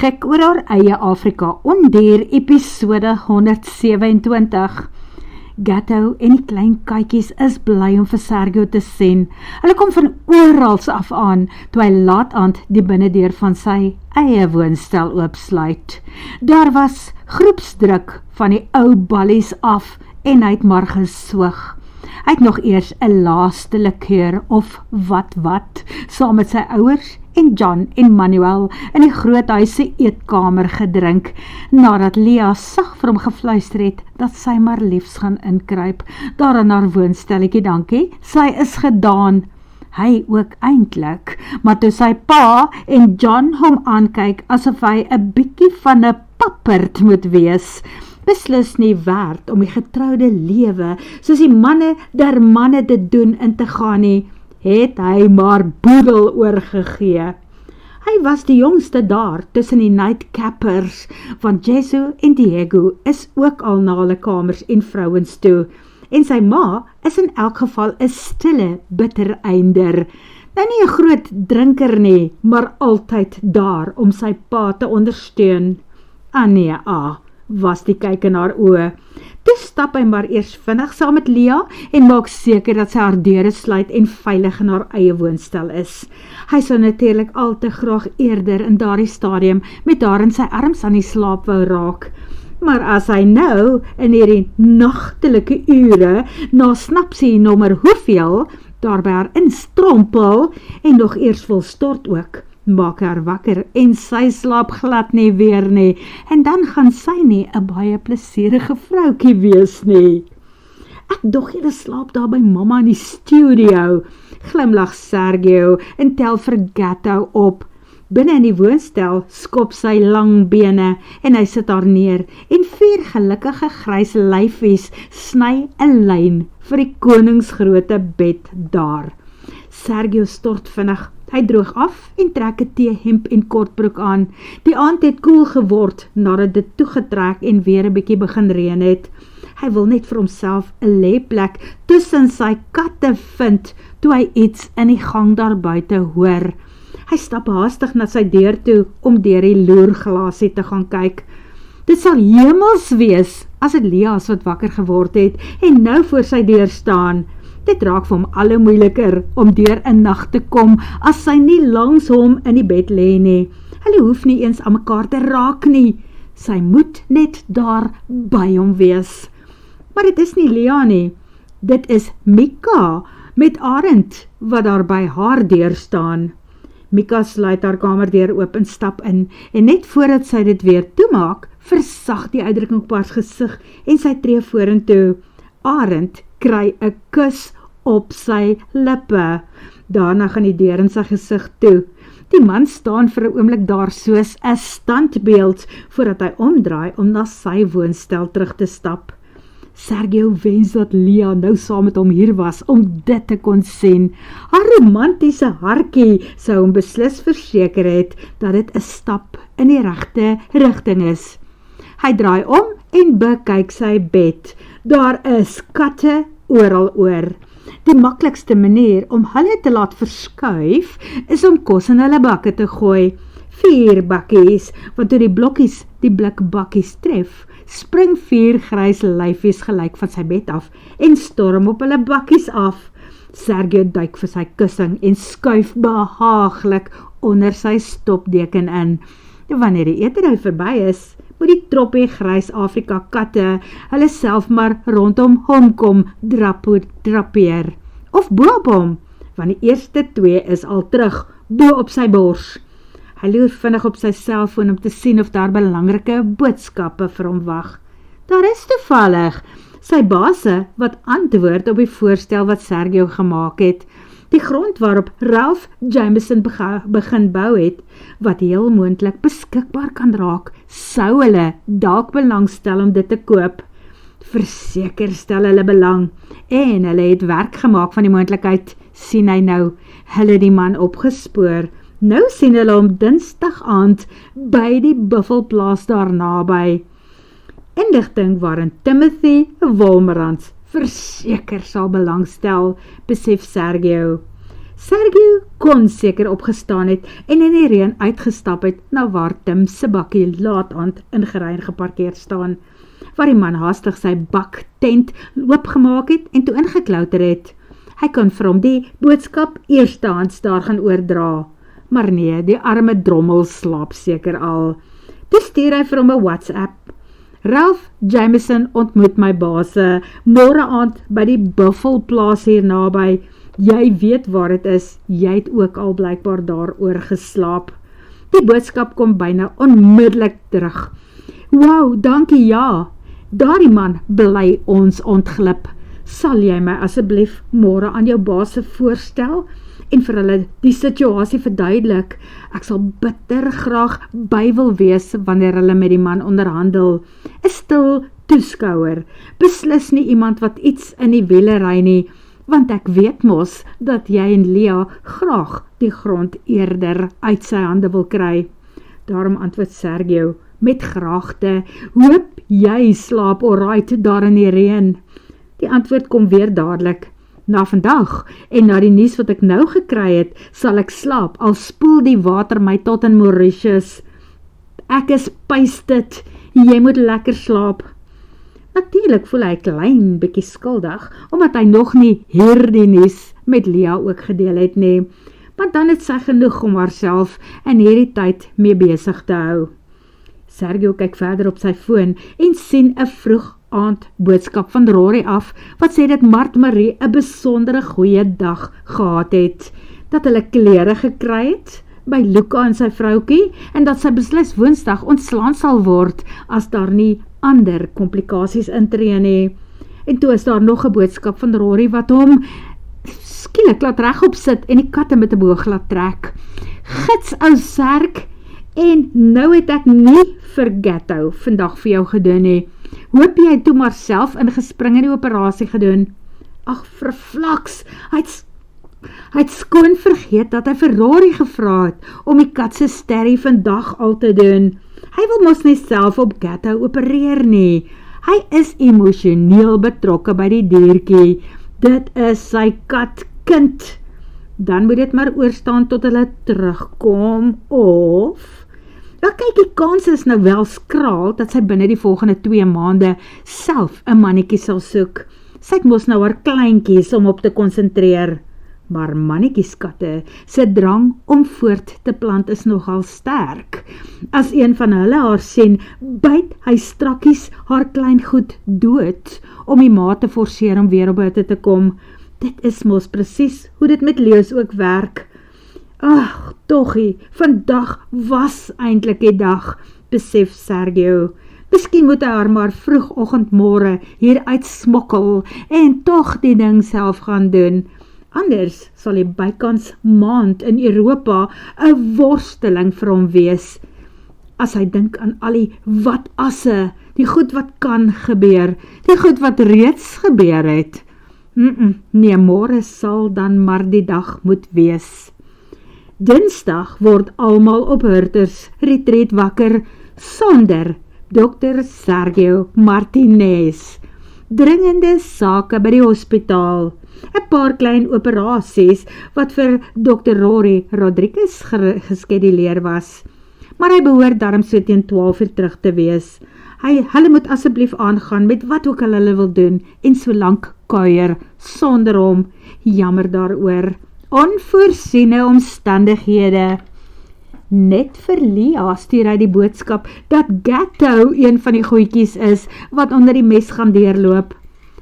Gek oor haar eie Afrika Ondier episode 127. Gatto en die klein katjies is bly om vir Sergio te sien. Hulle kom van orals af aan, toe hy laat aand die binnendeur van sy eie woonstel oopsluit. Daar was groepsdruk van die ou ballies af en hy het maar geswig. Hy het nog eers 'n laaste likeur of wat, saam met sy ouers en John en Manuel in die groot huis se eetkamer gedrink, nadat Lia sag vir hom gefluister het, dat sy maar liefs gaan inkruip, daar in haar woonstelletjie, dankie, sy is gedaan. Hy ook eintlik, maar toe sy pa en John hom aankyk, asof hy 'n bietjie van 'n papperd moet wees, beslis nie werd om die getroude lewe, soos die manne der manne dit doen, in te gaan nie, het hy maar boedel oorgegee. Hy was die jongste daar tussen die nightcappers, want Jesu en Diego is ook al na hulle kamers en vrouens toe, en sy ma is in elk geval 'n stille bittereinder. Nou nie 'n groot drinker nie, maar altyd daar om sy pa te ondersteun. Nee, was die kyk in haar oë. Toe stap hy maar eers vinnig saam met Lia en maak seker dat sy haar deure sluit en veilig in haar eie woonstel is. Hy sou natuurlik al te graag eerder in daardie stadium met haar in sy arms aan die slaap wou raak. Maar as hy nou in hierdie nagtelike ure na snapsie nommer hoeveel daar by haar instrompel en nog eers wil stort ook, maak haar wakker en sy slaap glad nie weer nie, en dan gaan sy nie 'n baie plesierige vroukie wees nie. Ek dog julle slaap daar by mamma in die studio, glimlag Sergio en tel vir Gatto op. Binne in die woonstel skop sy lang bene en hy sit haar neer en 4 gelukkige grys lyfies sny 'n lyn vir die koningsgroote bed daar. Sergio stort vinnig. Hy droog af en trek 'n teehemp en kortbroek aan. Die aand het koel geword nadat dit toegetrek en weer 'n bietjie begin reën het. Hy wil net vir homself 'n lêplek tussen sy katte vind toe hy iets in die gang daar buite hoor. Hy stap haastig na sy deur toe om deur die loerglasie te gaan kyk. Dit sal hemels wees as dit Lia's wat wakker geword het en nou voor sy deur staan. Dit raak vir hom al hoe moeiliker om deur 'n nag te kom as sy nie langs hom in die bed lê nie. Hulle hoef nie eens aan mekaar te raak nie. Sy moet net daar by hom wees. Maar dit is nie Lia nie. Dit is Mika met Arend wat daar by haar deur staan. Mika sluit haar kamerdeur oop en stap in, en net voordat sy dit weer toemaak, versag die uitdrukking op haar gesig en sy tree vorentoe. Arend kry 'n kus op sy lippe. Daarna gaan die deur in sy gesig toe. Die man staan vir 'n oomblik daar soos 'n standbeeld, voordat hy omdraai om na sy woonstel terug te stap. Sergio wens dat Lia nou saam met hom hier was om dit te kon sien. Haar romantiese hartjie sou hom beslis verseker het dat dit 'n stap in die regte rigting is. Hy draai om en bekyk sy bed. Daar is katte oral oor. Die maklikste manier om hulle te laat verskuif is om kos in hulle bakke te gooi. 4 bakkies, want toe die blokkies die blikbakkies tref, spring 4 grys lyfies gelyk van sy bed af en storm op hulle bakkies af. Sergio duik vir sy kussing en skuif behaaglik onder sy stopdeken in. Wanneer die eetery verby is, moet die troppie grys Afrika katte hulle self maar rondom hom kom drapeer. Of bo op hom, want die eerste 2 is al terug, bo op sy bors. Hy loer vinnig op sy selfoon om te sien of daar belangrike boodskappe vir hom wag. Daar is toevallig sy baase wat antwoord op die voorstel wat Sergio gemaak het. Die grond waarop Ralph Jameson begin bou het, wat heel moontlik beskikbaar kan raak, sou hulle dalk belangstel om dit te koop. Verseker stel hulle belang, en hulle het werk gemaak van die moontlikheid, sien hy nou, hulle die man opgespoor. Nou sien hulle hom Dinsdag aand by die buffelplaas daar naby. Inligting waarin Timothy Wolmerans verseker sal belangstel, besef Sergio. Sergio kon seker opgestaan het en in die reën uitgestap het na waar Tim se bakkie laat-aand in gery en geparkeer staan, waar die man haastig sy baktent oopgemaak het en toe ingeklouter het. Hy kon vir hom die boodskap eerstehands daar gaan oordra. Maar nee, die arme drommel slaap seker al. Toe stuur hy vir hom 'n WhatsApp. Ralph Jameson ontmoet my base, môre aand by die Buffelplaas hier naby. Jy weet waar het is, jy het ook al blykbaar daaroor geslaap. Die boodskap kom byna onmiddellik terug. Wow, dankie ja. Daardie man bly ons ontglip. Sal jy my asseblief môre aan jou base voorstel en vir hulle die situasie verduidelik? Ek sal bitter graag by wil wees wanneer hulle met die man onderhandel. 'n Stil toeskouer, beslis nie iemand wat iets in die wiele ry nie, want ek weet mos dat jy en Lea graag die grond eerder uit sy hande wil kry. Daarom antwoord Sergio met graagte, hoop jy slaap alright daar in die reën. Die antwoord kom weer dadelik. Na vandag en na die nuus wat ek nou gekry het, sal ek slaap, al spoel die water my tot in Mauritius. Ek is puisted, jy moet lekker slaap. Natuurlik voel hy klein bietjie skuldig, omdat hy nog nie hierdie nuus met Lea ook gedeel het nie, maar dan het sy genoeg om haarself in hierdie tyd mee besig te hou. Sergio kyk verder op sy foon en sien 'n vroeg aand boodskap van Rory af, wat sê dat Mart Marie 'n besondere goeie dag gehad het, dat hulle klere gekry het by Luca en sy vroukie, en dat sy beslis Woensdag ontslaan sal word, as daar nie ander komplikasies intree nie. En toe is daar nog 'n boodskap van Rory, wat hom skielik laat regop sit en die katte met 'n boog laat trek. Gits ou Serk, en nou het ek nie vir Gatto vandag vir jou gedoen nie. Hoop jy toe maar self ingespring in die operasie gedoen? Ag, verflaks, hy het skoon vergeet dat hy vir Rory gevra het om die kat se sterrie vandag al te doen. Hy wil mos nie self op Gatto opereer nie. Hy is emosioneel betrokke by die diertjie. Dit is sy katkind. Dan moet dit maar oorstaan tot hulle terugkom, of... Ja, kyk, die kans is nou wel skraal dat sy binne die volgende 2 maande self 'n mannetjie sal soek. Sy het mos nou haar kleintjies om op te konsentreer. Maar mannetjieskatte se drang om voort te plant is nogal sterk. As een van hulle haar sien, byt hy strakkies haar kleingoed dood om die ma te forceer om weer op buite te kom. Dit is mos presies hoe dit met leeu's ook werk. Ag, togie, vandag was eintlik die dag, besef Sergio. Miskien moet hy haar maar vroegoggendmôre hier uitsmokkel en tog die ding self gaan doen. Anders sal die bykans maand in Europa 'n worsteling vir hom wees. As hy dink aan al die wat-asse, die goed wat kan gebeur, die goed wat reeds gebeur het. Nee, môre sal dan maar die dag moet wees. Dinsdag word almal op Hurters Retreat wakker sonder Dr. Sergio Martinez. Dringende sake by die hospitaal. 'n Paar klein operasies wat vir Dr. Rory Rodriguez geskeduleer was. Maar hy behoort daarom so teen 12 uur terug te wees. Hulle moet asseblief aangaan met wat ook hulle wil doen en so lank kuier sonder hom. Jammer daaroor. Onvoorsiene omstandighede. Net vir Lea stuur hy die boodskap dat Gatto een van die goedjies is wat onder die mes gaan deurloop.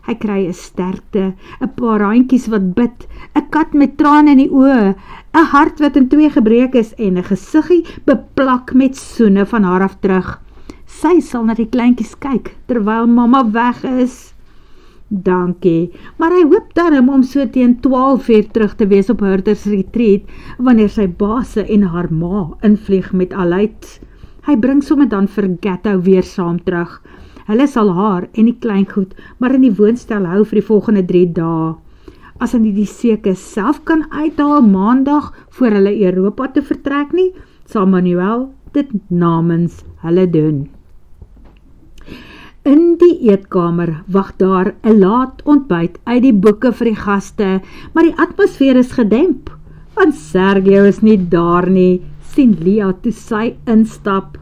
Hy kry 'n sterkte, 'n paar handjies wat bid, 'n kat met trane in die oë, 'n hart wat in 2 gebreek is en 'n gesiggie beplak met soene van haar af terug. Sy sal na die kleintjies kyk terwyl mamma weg is. Dankie, maar hy hoop daarom om so teen 12 uur terug te wees op Hurters Retreat, wanneer sy base en haar ma invlieg met Aluit. Hy bring sommer dan vir Gatto weer saam terug. Hulle sal haar en die kleingoed maar in die woonstel hou vir die volgende 3 dae. As hy nie die seke self kan uithaal maandag voor hulle Europa te vertrek nie, sal Manuel dit namens hulle doen. In die eetkamer wag daar 'n laat ontbyt uit die boeke vir die gaste, maar die atmosfeer is gedemp. Want Sergio is nie daar nie, sien Lia toe sy instap.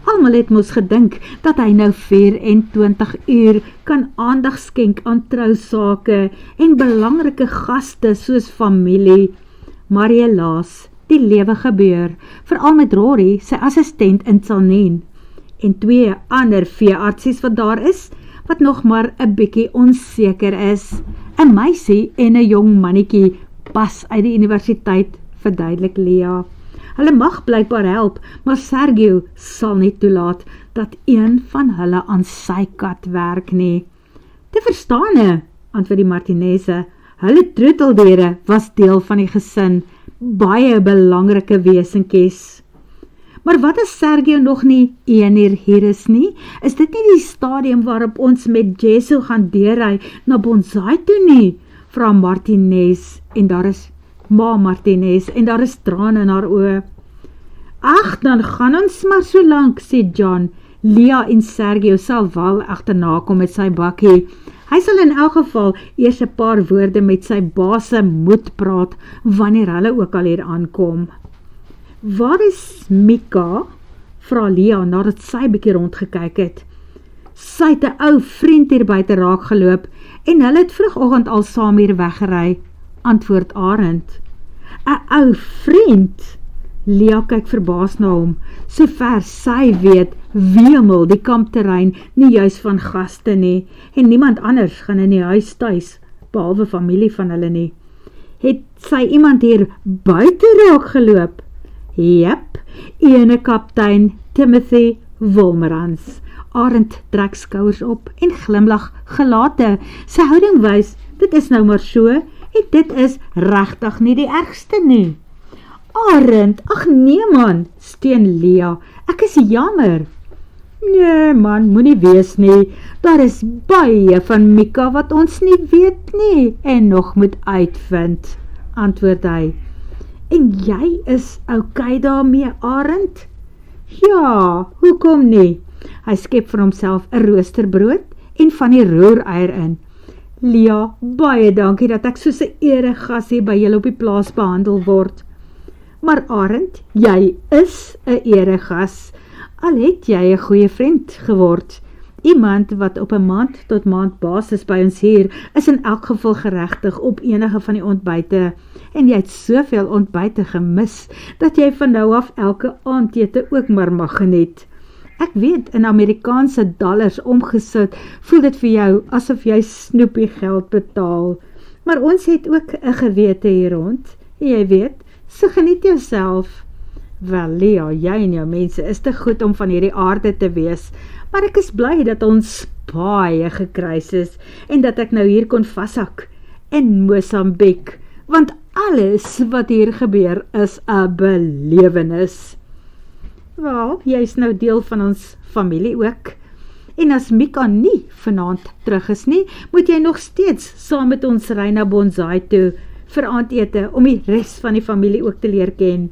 Almal het mos gedink dat hy nou 24 uur kan aandag skenk aan trousake en belangrike gaste soos familie. Maar helaas, die lewe gebeur, veral met Rory, sy assistent in Salnien, en 2 ander veeartsies wat daar is, wat nog maar 'n bietjie onseker is. 'n Meisie en 'n jong mannetjie pas uit die universiteit, verduidelik Lia. Hulle mag blykbaar help, maar Sergio sal nie toelaat dat een van hulle aan sy kat werk nie. Te verstaane, antwoord die Martinese. Hulle troeteldiere was deel van die gesin, baie belangrike wesenkies. Maar wat as Sergio nog nie 1 uur hier is nie? Is dit nie die stadium waarop ons met Jesu gaan deurry na Bonsai toe nie? Vra Martinez, en daar is Ma Martinez, en daar is trane in haar oë. Ag, dan gaan ons maar so lank, sê John. Lia en Sergio sal wel agterna kom met sy bakkie. Hy sal in elk geval eers 'n paar woorde met sy baas moet praat, wanneer hulle ook al hier aankom. Waar is Mika? Vra Lia, nadat sy bietjie rondgekyk het. Sy het 'n ou vriend hier buite raak geloop, en hulle het vroegoggend al saam hier weggery, antwoord Arend. 'n Ou vriend? Lia kyk verbaas na hom. Sover sy weet, wemel die kampterrein nie juis van gaste nie, en niemand anders gaan in die huis tuis, behalwe familie van hulle nie. Het sy iemand hier buite raak geloop? Jep, ene kaptein Timothy Wolmerans. Arend trek skouers op en glimlag gelate. Sy houding wys, dit is nou maar so, en dit is regtig nie die ergste nie. Arend, ag nee man, steun Lia, ek is jammer. Nee man, moenie wees nie, daar is baie van Mika wat ons nie weet nie, en nog moet uitvind, antwoord hy. En jy is okay daarmee, Arend? Ja, hoekom nie? Hy skep vir homself 'n roosterbrood en van die roereier in. Lia, baie dankie dat ek soos 'n eregas hier by julle op die plaas behandel word. Maar Arend, jy is 'n eregas, al het jy 'n goeie vriend geword. Iemand wat op 'n maand tot maand basis by ons hier, is in elk geval geregtig op enige van die ontbyte, en jy het soveel ontbyte gemis, dat jy van nou af elke aandete ook maar mag geniet. Ek weet, in Amerikaanse dollars omgesit, voel dit vir jou asof jy snoepie geld betaal. Maar ons het ook 'n gewete hier rond, en jy weet, so geniet jouself. Wel, Lia, jy en jou mense is te goed om van hierdie aarde te wees, maar ek is bly dat ons baie gekruis is, en dat ek nou hier kon vashak in Mosambiek, want alles wat hier gebeur is 'n belewenis. Wel, jy is nou deel van ons familie ook, en as Mika nie vanaand terug is nie, moet jy nog steeds saam met ons ry na Bonsai toe, vir aandete, om die res van die familie ook te leer ken.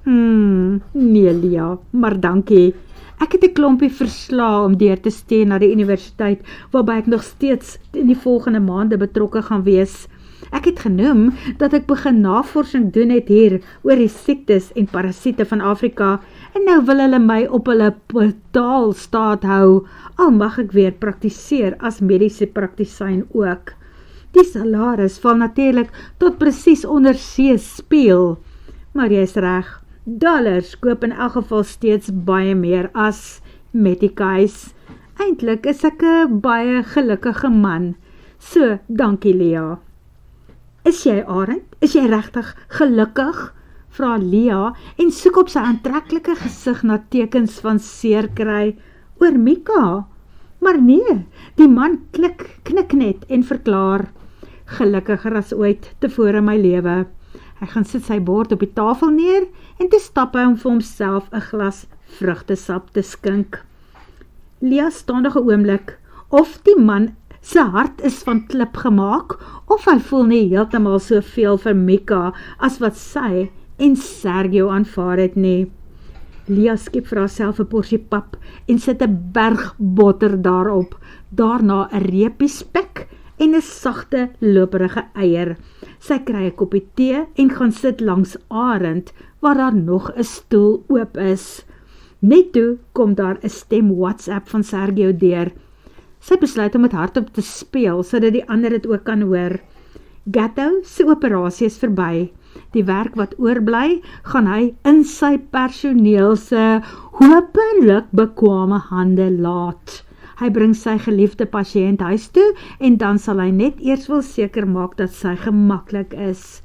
Nee Lia, maar dankie. Ek het 'n klompie verslae om deur te steun na die universiteit, waarby ek nog steeds in die volgende maande betrokke gaan wees. Ek het genoem dat ek begin navorsing doen het hier oor die siektes en parasiete van Afrika, en nou wil hulle my op hulle betaalstaat hou, al mag ek weer praktiseer as mediese praktisyn ook. Die salaris val natuurlik tot presies onder see speel, maar jy is reg, dollars koop in elk geval steeds baie meer as Medicais. Eintlik is ek 'n baie gelukkige man, so dankie Lia. Is jy, Arend? Is jy regtig gelukkig? Vra Lia en soek op sy aantreklike gesig na tekens van seerkry oor Mika. Maar nee, die man knik net en verklaar, gelukkiger as ooit tevore in my lewe. Hy gaan sit sy bord op die tafel neer en toe stap hy om vir homself 'n glas vrugtesap te skink. Lia staan nog 'n oomblik, of die man sy hart is van klip gemaak, of hy voel nie heeltemal soveel vir Mika as wat sy en Sergio aanvaar het nie. Lia skep vir haarself 'n porsie pap en sit 'n berg botter daarop, daarna 'n reepie spek en 'n sagte, loperige eier. Sy kry 'n koppie tee en gaan sit langs Arend, waar daar nog 'n stoel oop is. Net toe kom daar 'n stem WhatsApp van Sergio deur. Sy besluit om dit hardop te speel, sodat die ander dit ook kan hoor. Gatto se operasie is verby. Die werk wat oorbly, gaan hy in sy personeel se hopelik bekwame hande laat. Hy bring sy geliefde pasiënt huis toe en dan sal hy net eers wil seker maak dat sy gemaklik is.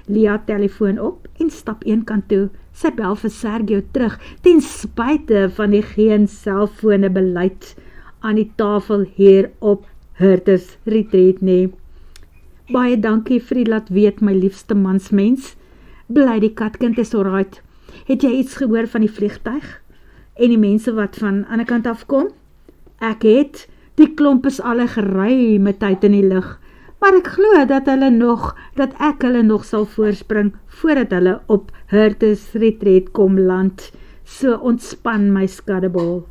Lia telefoon op en stap een kant toe. Sy bel vir Sergio terug, ten spyte van die geen selfone beleid aan die tafel hier op Hurters Retreat nie. Baie dankie vir die laat weet, my liefste mansmens. Bly die katkind is alright. Het jy iets gehoor van die vliegtuig? En die mense wat van ander kant afkom? Ek het. Die klomp is alle geruime tyd in die lug. Maar ek glo dat ek hulle nog sal voorspring, voordat hulle op Hurters Retreat kom land. So ontspan my skaddebol.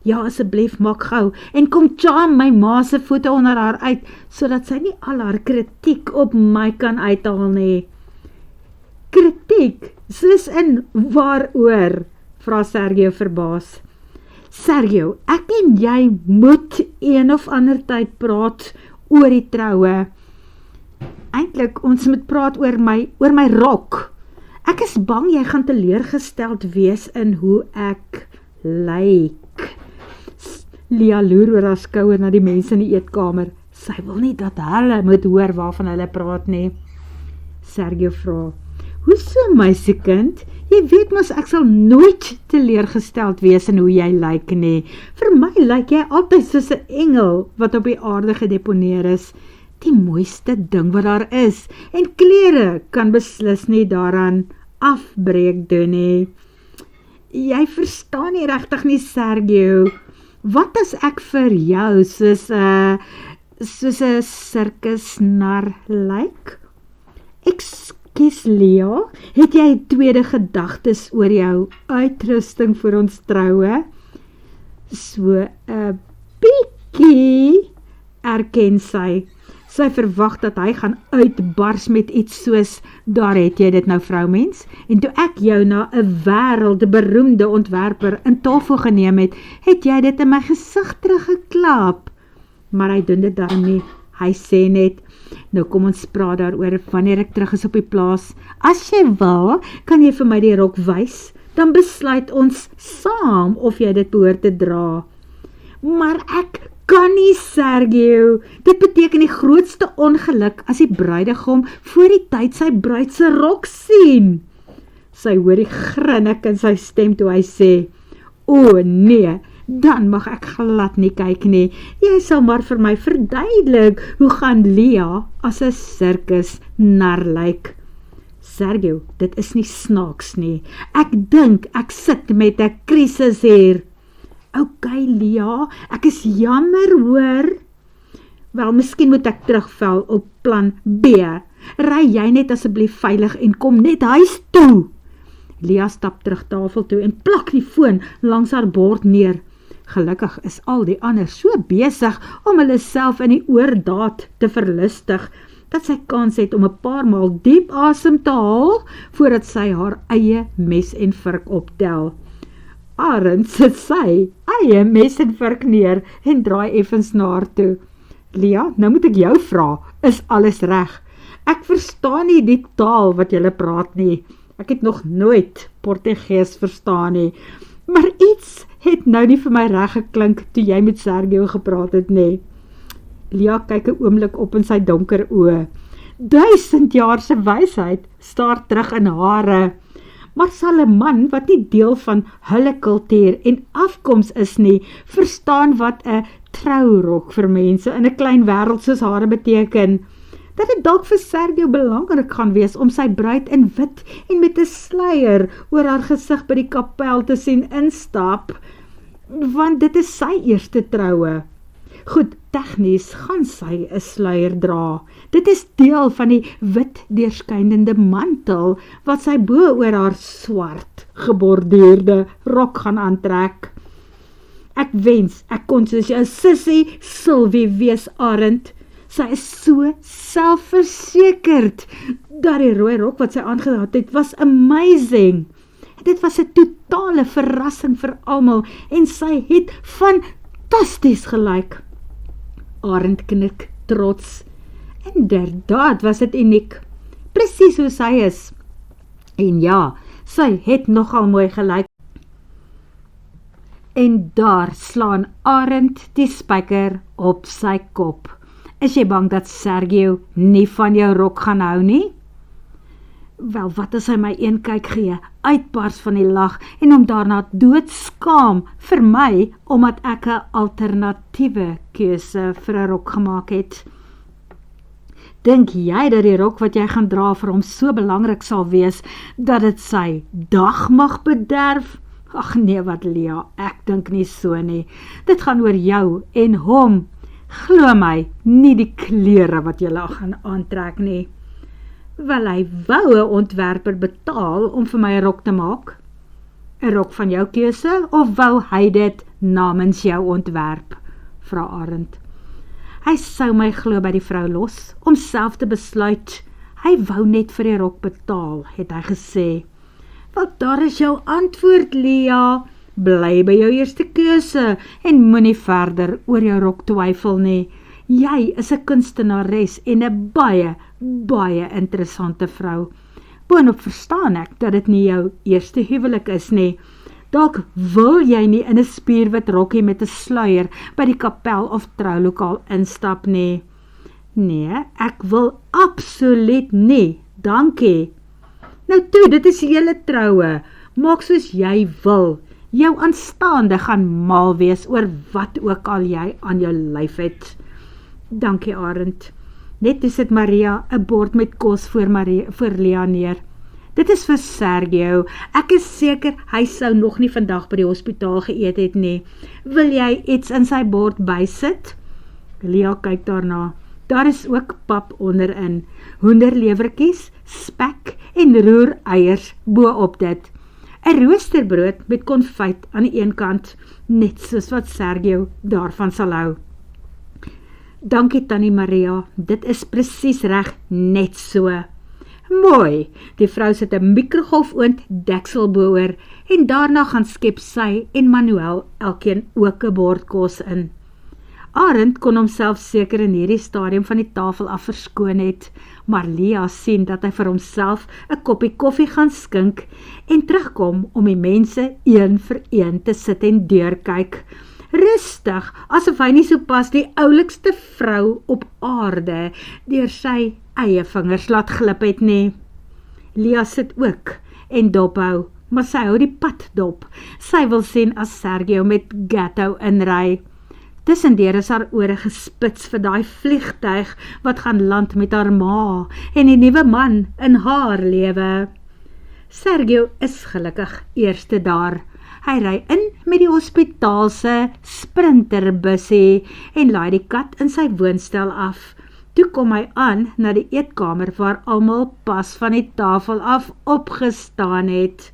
Ja, asseblief, maak gou, en kom charm my ma se voete onder haar uit, sodat sy nie al haar kritiek op my kan uithaal nie. Kritiek? Soos in waaroor? Vra Sergio verbaas. Sergio, ek en jy moet een of ander tyd praat oor die troue. Eintlik, ons moet praat oor my rok. Ek is bang jy gaan teleurgesteld wees in hoe ek lyk. Lia loer oor haar skouer na die mense in die eetkamer. Sy wil nie dat hulle moet hoor waarvan hulle praat nie. Sergio vra, hoeso meisiekind? Jy weet mos ek sal nooit teleurgesteld wees in hoe jy lyk nie. Vir my lyk jy altyd soos 'n engel wat op die aarde gedeponeer is. Die mooiste ding wat daar is, en klere kan beslis nie daaraan afbreek doen nie. Jy verstaan nie regtig nie, Sergio. Wat as ek vir jou soos 'n sirkusnar lyk? Ekskuus Lia, het jy tweede gedagtes oor jou uitrusting vir ons troue? So 'n bietjie, erken sy. Sy verwag dat hy gaan uitbars met iets soos, daar het jy dit nou vroumens, en toe ek jou na 'n wêreldberoemde ontwerper in tafel geneem het, het jy dit in my gesig teruggeklap. Maar hy doen dit dan nie. Hy sê net, nou kom ons praat daaroor wanneer ek terug is op die plaas. As jy wil, kan jy vir my die rok wys, dan besluit ons saam of jy dit behoort te dra. Maar ek kan nie, Sergio. Dit beteken die grootste ongeluk as die bruidegom voor die tyd sy bruid se rok sien. Sy hoor die grinnik in sy stem toe hy sê, o nee, dan mag ek glad nie kyk nie. Jy sal maar vir my verduidelik, hoe gaan Lia as 'n sirkus nar lyk? Sergio, dit is nie snaaks nie. Ek dink ek sit met 'n krisis hier. Ok, Lia, ek is jammer hoor. Wel, miskien moet ek terugval op plan B. Ry jy net asseblief veilig en kom net huis toe. Lia stap terug tafel toe en plak die foon langs haar bord neer. Gelukkig is al die ander so besig om hulle self in die oordaad te verlustig, dat sy kans het om 'n paar maal diep asem te haal, voordat sy haar eie mes en vurk optel. Arend sit sy eie mes en vurk neer en draai effens na haar toe. Lia, nou moet ek jou vra, is alles reg? Ek verstaan nie die taal wat julle praat nie. Ek het nog nooit Portugees verstaan nie. Maar iets het nou nie vir my reg geklink toe jy met Sergio gepraat het nie. Lia kyk 'n oomblik op in sy donker oë. 1000 jaar se wysheid staar terug in hare. Maar sal 'n man wat nie deel van hulle kultuur en afkoms is nie, verstaan wat 'n trourok vir mense in 'n klein wêreld soos hare beteken? Dat dit dalk vir Sergio belangrik gaan wees om sy bruid in wit en met 'n sluier oor haar gesig by die kapel te sien instap, want dit is sy eerste troue. Goed, tegnies gaan sy 'n sluier dra. Dit is deel van die wit deurskynende mantel wat sy bo oor haar swart geborduurde rok gaan aantrek. Ek wens ek kon soos jou sussie Sylvie wees, Arend. Sy is so selfversekerd dat die rooi rok wat sy aangehad het, was amazing. Dit was 'n totale verrassing vir almal en sy het fantasties gelyk. Arend knik trots. Inderdaad was dit uniek, presies hoe sy is. En ja, sy het nogal mooi gelyk. En daar slaan Arend die spyker op sy kop. Is jy bang dat Sergio nie van jou rok gaan hou nie? Wel, wat as hy my een kyk gee, uitbars van die lag en hom daarna doodskaam vir my, omdat ek 'n alternatiewe keuse vir 'n rok gemaak het. Dink jy dat die rok wat jy gaan dra vir hom so belangrik sal wees, dat dit sy dag mag bederf? Ag nee, wat Lia, ek dink nie so nie. Dit gaan oor jou en hom. Glo my, nie die klere wat jy gaan aantrek nie. Wel, hy wou 'n ontwerper betaal om vir my 'n rok te maak. 'n Rok van jou keuse, of wou hy dit namens jou ontwerp? Vra Arend. Hy sou my glo by die vrou los, om self te besluit. Hy wou net vir die rok betaal, het hy gesê. Wel, daar is jou antwoord, Lia. Bly by jou eerste keuse en moenie verder oor jou rok twyfel nie. Jy is 'n kunstenares en 'n baie, baie interessante vrou. Boonop verstaan ek dat dit nie jou eerste huwelik is nie. Dalk wil jy nie in 'n spierwit rokkie met 'n sluier by die kapel of troulokaal instap nie. Nee, ek wil absoluut nie, dankie. Nou toe, dit is julle troue. Maak soos jy wil. Jou aanstaande gaan mal wees oor wat ook al jy aan jou lyf het. Dankie, Arend. Net toe sit Maria 'n bord met kos voor Lia neer. Dit is vir Sergio. Ek is seker hy sou nog nie vandag by die hospitaal geëet het nie. Wil jy iets in sy bord bysit? Lia kyk daarna. Daar is ook pap onderin. Hoenderlewertjies, spek en roereiers bo op dit. 'n Roosterbrood met konfyt aan die een kant, net soos wat Sergio daarvan sal hou. Dankie Tannie Maria, dit is presies reg, net so. Mooi, die vrou sit 'n mikrogolfoond deksel boor en daarna gaan skep sy en Manuel elkeen ook 'n bord kos in. Arend kon homself seker in hierdie stadium van die tafel af verskoon het, maar Lia sien dat hy vir homself 'n koppie koffie gaan skink en terugkom om die mense een vir een te sit en deurkyk. Rustig, asof hy nie sopas die oulikste vrou op aarde deur sy eie vingers laat glip het nie. Lia sit ook en dophou, maar sy hou die pad dop. Sy wil sien as Sergio met Gatto inry. Tussendeur is haar ore gespits vir daai vliegtuig wat gaan land met haar ma en die nuwe man in haar lewe. Sergio is gelukkig eerste daar. Hy ry in met die hospitaalse sprinterbussie en laai die kat in sy woonstel af. Toe kom hy aan na die eetkamer waar almal pas van die tafel af opgestaan het.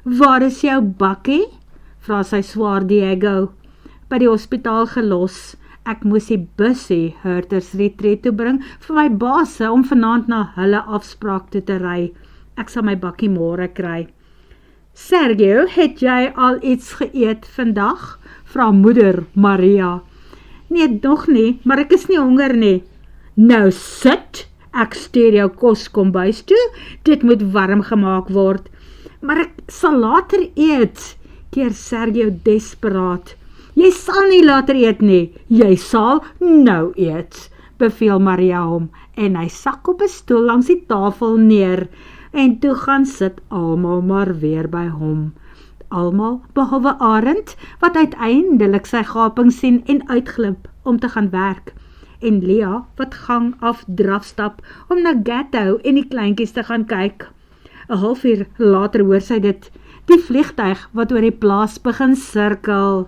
Waar is jou bakkie? Vra sy swaar Diego. By die hospitaal gelos. Ek moes die bussie Hurters Retreat toe bring vir my baase om vanaand na hulle afspraak toe te ry. Ek sal my bakkie môre kry. Sergio, het jy al iets geëet vandag? Vra moeder Maria. Nee, nog nie, maar ek is nie honger nie. Nou sit, ek stuur jou kos kombuis toe, dit moet warm gemaak word. Maar ek sal later eet, keer Sergio desperaat. Jy sal nie later eet nie, jy sal nou eet, beveel Maria hom, en hy sak op 'n stoel langs die tafel neer, en toe gaan sit almal maar weer by hom. Almal, behalwe Arend, wat uiteindelik sy gaping sien en uitglip om te gaan werk, en Lia, wat gang af drafstap om na Gatto en die kleintjies te gaan kyk. 'n halfuur later hoor sy dit, die vliegtuig wat oor die plaas begin sirkel.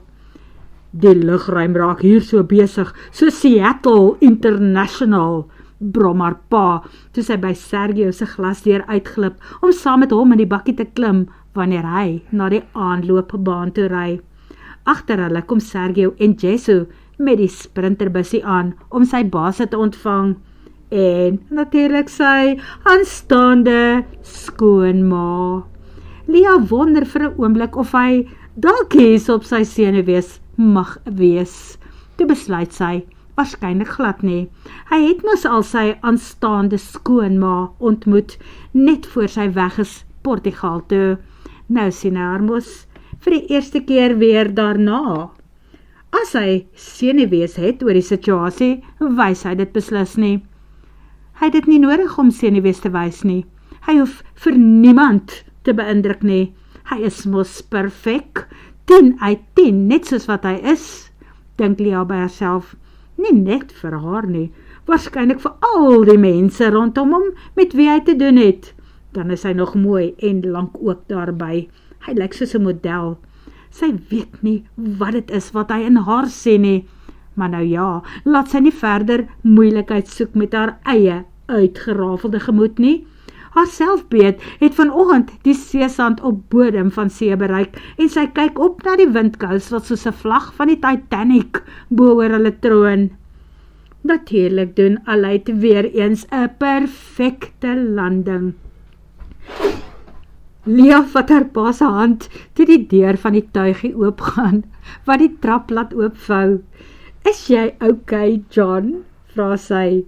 Die lugruim raak hier so besig, so Seattle International, brom haar pa, toe sy by Sergio se glasdeur uitglip, om saam met hom in die bakkie te klim, wanneer hy na die aanloopbaan toe ry. Agter hulle kom Sergio en Jesu, met die sprinterbussie aan om sy baas te ontvang. En natuurlik sy aanstaande skoonma. Lia wonder vir 'n oomblik of hy dalk hier op sy senuwees mag wees. Toe besluit sy, waarskynlik glad nie. Hy het mos al sy aanstaande skoonma ontmoet, net voor sy weg is Portugal toe. Nou sien hy haar mos vir die eerste keer weer daarna. As hy senuwees het oor die situasie, wys hy dit beslis nie. Hy het dit nie nodig om senuwees te wys nie. Hy hoef vir niemand te beïndruk nie. Hy is mos perfek, 10 uit 10, net soos wat hy is, dink Lia by haarself. Nie net vir haar nie, waarskynlik vir al die mense rondom hom met wie hy te doen het. Dan is hy nog mooi en lank ook daarby. Hy lyk soos 'n model. Sy weet nie wat dit is wat hy in haar sien nie. Maar nou ja, laat sy nie verder moeilikheid soek met haar eie uitgerafelde gemoed nie. Haar selfbeeld het vanoggend die seesand op bodem van see bereik en sy kyk op na die windkous wat soos 'n vlag van die Titanic bo oor hulle troon. Natuurlik doen Aleid weer eens 'n perfekte landing. Lia vat haar pa se hand toe die deur van die tuigie oopgaan, wat die trap laat oopvou. "Is jy okay, John?" vra sy.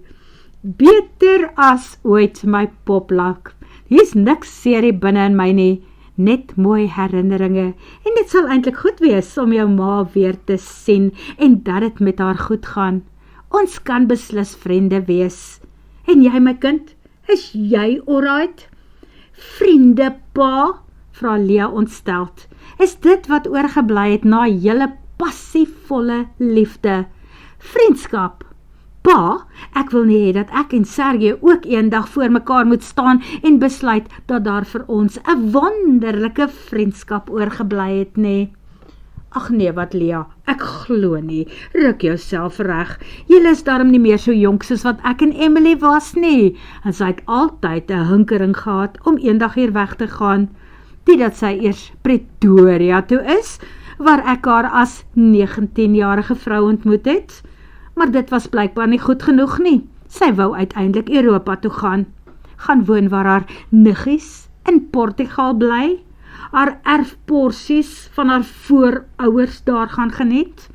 "Beter as ooit, my poplak. Hier's niks seerie binne in my nie, net mooi herinneringe, en dit sal eintlik goed wees om jou ma weer te sien, en dat dit met haar goed gaan. Ons kan beslis vriende wees. En jy, my kind, is jy alright?" "Vriende, pa?" vra Lia ontsteld. "Is dit wat oorgebly het na julle passievolle liefde? Vriendskap? Pa, ek wil nie hê dat ek en Sergio ook eendag voor mekaar moet staan en besluit dat daar vir ons 'n wonderlike vriendskap oorgebly het nie." "Ag nee, wat Lia, ek glo nie, ruk jouself reg. Julle is daarom nie meer so jonk soos wat ek en Emily was nie, en sy het altyd 'n hinkering gehad om eendag hier weg te gaan. Die dat sy eers Pretoria toe is, waar ek haar as 19-jarige vrou ontmoet het. Maar dit was blykbaar nie goed genoeg nie. Sy wou uiteindelik Europa toe gaan. Gaan woon waar haar niggies in Portugal bly. Haar erfporsies van haar voorouers daar gaan geniet.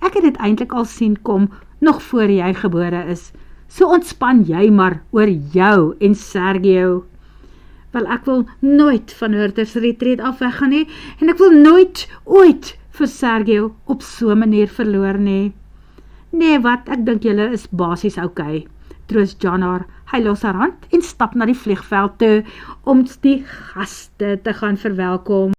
Ek het dit eintlik al sien kom, nog voor jy gebore is. So ontspan jy maar oor jou en Sergio. Wel, ek wil nooit van Hurters Retreat af weggaan nie, en ek wil nooit ooit vir Sergio op so 'n manier verloor nie." "Nee wat, ek dink julle is basies okay," troos John haar. Hy los haar hand en stap na die vliegveld toe om die gaste te gaan verwelkom.